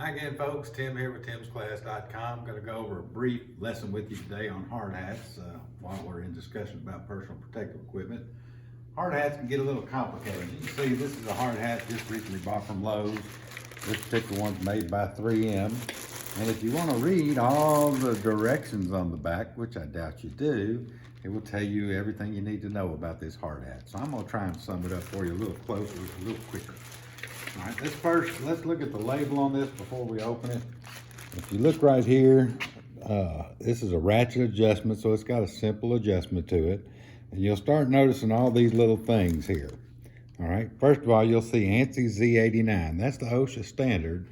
Hi again, folks. Tim here with timsclass.com. I'm going to go over a brief lesson with you today on hard hats while we're in discussion about personal protective equipment. Hard hats can get a little complicated. You can see this is a hard hat just recently bought from Lowe's. This particular one's made by 3M. And if you want to read all the directions on the back, which I doubt you do, it will tell you everything you need to know about this hard hat. So I'm going to try and sum it up for you a little closer, a little quicker. All right, let's look at the label on this before we open it. If you look right here, this is a ratchet adjustment, so it's got a simple adjustment to it. And you'll start noticing all these little things here. All right, first of all, you'll see ANSI Z89. That's the OSHA standard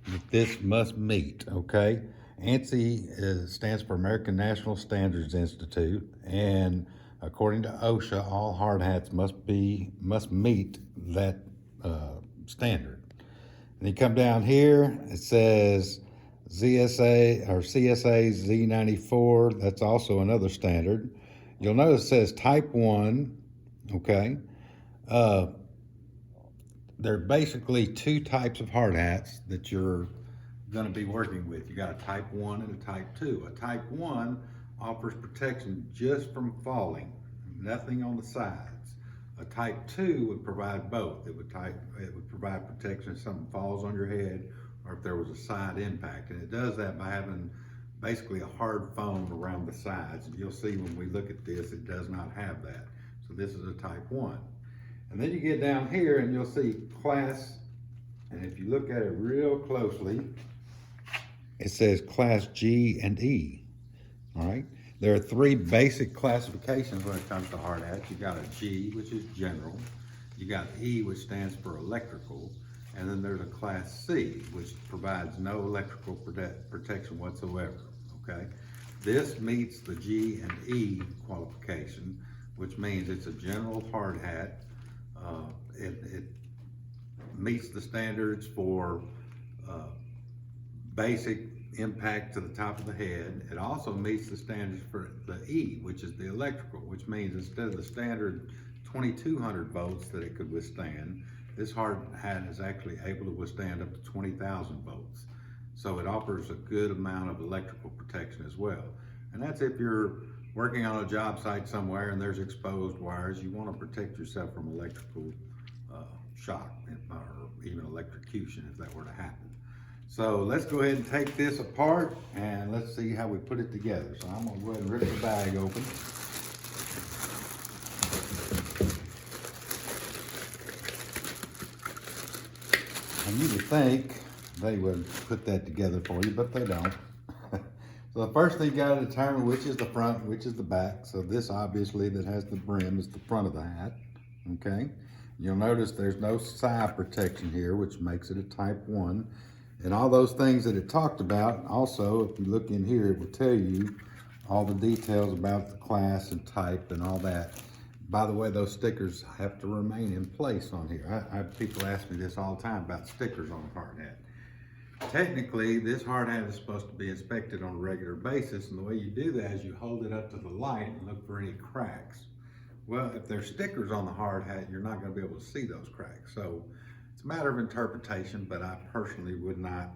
that this must meet, okay? ANSI stands for American National Standards Institute, and according to OSHA, all hard hats must meet that standard. And you come down here, it says ZSA or CSA Z94. That's also another standard. You'll notice it says type 1, okay? There are basically two types of hard hats that you're going to be working with. You got a type 1 and a type 2. A type 1 offers protection just from falling, nothing on the sides. A type 2 would provide both. It would provide protection if something falls on your head or if there was a side impact. And it does that by having basically a hard foam around the sides. And you'll see when we look at this, it does not have that. So this is a type 1. And then you get down here and you'll see class, and if you look at it real closely, it says class G and E, all right? There are three basic classifications when it comes to hard hats. You got a G, which is general. You got E, which stands for electrical. And then there's a class C, which provides no electrical protection whatsoever, okay? This meets the G and E qualification, which means it's a general hard hat. It meets the standards for basic impact to the top of the head. It also meets the standards for the E, which is the electrical, which means instead of the standard 2200 volts that it could withstand, this hard hat is actually able to withstand up to 20,000 volts. So it offers a good amount of electrical protection as well. And that's if you're working on a job site somewhere and there's exposed wires, you want to protect yourself from electrical shock or even electrocution if that were to happen. So let's go ahead and take this apart and let's see how we put it together. So I'm gonna go ahead and rip the bag open. And you would think they would put that together for you, but they don't. So the first thing you gotta determine which is the front, which is the back. So this obviously that has the brim is the front of the hat, okay? You'll notice there's no side protection here, which makes it a type 1. And all those things that it talked about, also, if you look in here, it will tell you all the details about the class and type and all that. By the way, those stickers have to remain in place on here. I have people ask me this all the time about stickers on a hard hat. Technically, this hard hat is supposed to be inspected on a regular basis, and the way you do that is you hold it up to the light and look for any cracks. Well, if there's stickers on the hard hat, you're not going to be able to see those cracks. So it's a matter of interpretation, but I personally would not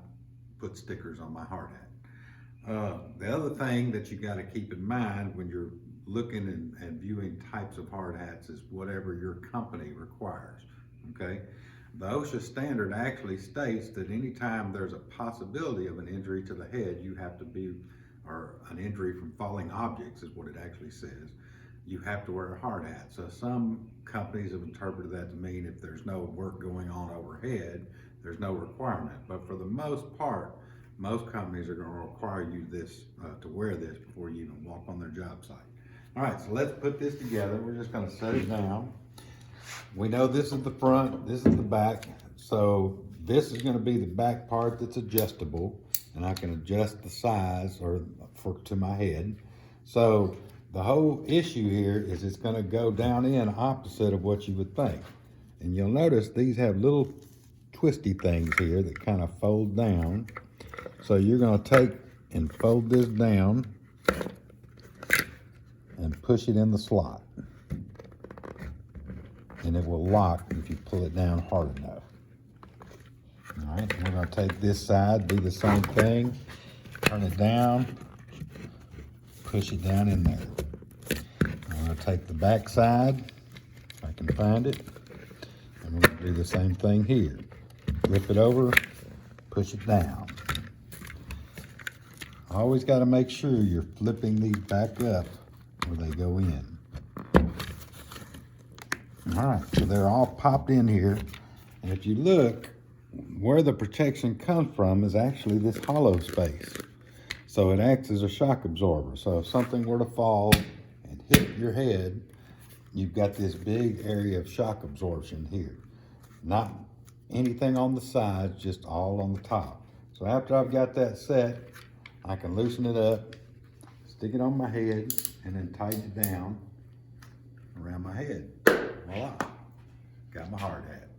put stickers on my hard hat. The other thing that you got to keep in mind when you're looking and viewing types of hard hats is whatever your company requires, okay? The OSHA standard actually states that anytime there's a possibility of an injury to the head, you have to be, or an injury from falling objects is what it actually says, you have to wear a hard hat. So some companies have interpreted that to mean if there's no work going on overhead, there's no requirement. But for the most part, most companies are going to require you to wear this before you even walk on their job site. All right, so let's put this together. We're just going to set it down. We know this is the front, this is the back. So this is going to be the back part that's adjustable, and I can adjust the size to my head. So the whole issue here is it's going to go down in opposite of what you would think. And you'll notice these have little twisty things here that kind of fold down. So you're going to take and fold this down and push it in the slot. And it will lock if you pull it down hard enough. All right, we're gonna take this side, do the same thing, turn it down, push it down in there. I'm gonna take the back side, if I can find it, and we're gonna do the same thing here. Flip it over, push it down. Always gotta make sure you're flipping these back up where they go in. All right, so they're all popped in here, and if you look, where the protection comes from is actually this hollow space. So it acts as a shock absorber. So if something were to fall and hit your head, you've got this big area of shock absorption here. Not anything on the sides, just all on the top. So after I've got that set, I can loosen it up, stick it on my head, and then tighten it down around my head. Voila, got my hard hat.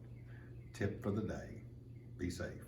Tip for the day, be safe.